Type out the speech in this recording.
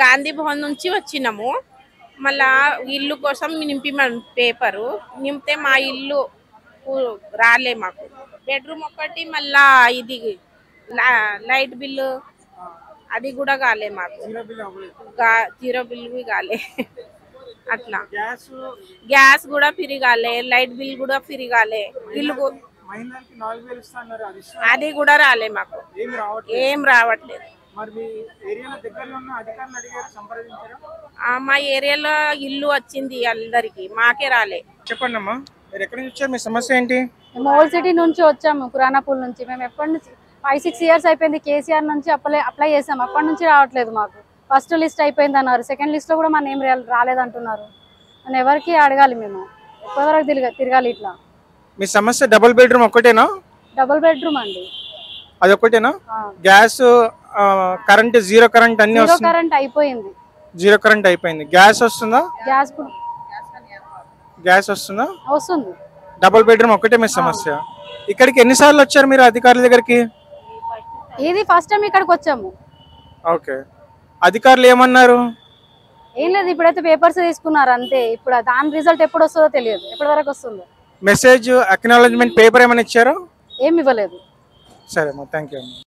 గాంధీ భవన్ నుంచి వచ్చినాము. మళ్ళా ఇల్లు కోసం నింపిమని పేపరు నింపితే మా ఇల్లు రాలే. మాకు బెడ్రూమ్ ఒకటి, మళ్ళా ఇది లైట్ బిల్లు అది కూడా కాలే. మాకు జీరో బిల్ కాలే. అట్లా గ్యాస్ కూడా ఫ్రీ కాలే, లైట్ బిల్ కూడా ఫ్రీ కాలే, ఇల్లు అది కూడా రాలే. మాకు ఏం రావట్లేదు. మా ఏరియాలో ఇల్లు వచ్చింది అందరికి, మాకే రాలే. చెప్పండి అమ్మా, మీరు ఎక్కడి నుంచి వచ్చారు? మీ సమస్య ఏంటి? మోల్ సిటీ నుంచి వచ్చాము, కురానాపూల్ నుంచి. మేము ఎప్పటి నుంచి 5-6 years అయిపోయింది. కేసీఆర్ నుంచి అప్లై చేసాము, అప్పటి నుంచి రావట్లేదు. మాకు ఫస్ట్ లిస్ట్ అయిపోయింది అన్నారు, సెకండ్ లిస్ట్ లో కూడా మన ఏం రాలేదంటున్నారు. మనం ఎవరికి అడగాలి? మేము ఎప్పటివరకు తిరగాలి ఇట్లా? మీ సమస్య డబుల్ బెడ్రూమ్ ఒకటేనా? డబుల్ బెడ్రూమ్ అండి. అది ఒకటేనా? గ్యాస్, కరెంట్, జీరో కరెంట్ అన్ని వస్తుంది. కరెంట్ అయిపోయింది, జీరో కరెంట్ అయిపోయింది. గ్యాస్ వస్తుందా? గ్యాస్ వస్తుందా? వస్తుంది. డబుల్ బెడ్రూమ్ ఒకటే మీ సమస్య. ఇక్కడికి ఎన్నిసార్లు వచ్చారు మీరు అధికారుల దగ్గరికి? ఇది ఫస్ట్ టైం ఇక్కడికి వచ్చాము. ఓకే, అధికారులు ఏమన్నారు? ఏం లేదు, ఇప్పుడైతే పేపర్స్ తీసుకున్నారు అంతే. ఇప్పుడు దాని రిజల్ట్ ఎప్పుడు వస్తుందో తెలియదు, ఎప్పటి వరకు వస్తుందో. మెసేజ్, అక్నాలెడ్జ్మెంట్ పేపర్ ఏమైనా ఇచ్చారో? ఏమి ఇవ్వలేదు. సరే అమ్మా, థ్యాంక్ యూ అమ్మా.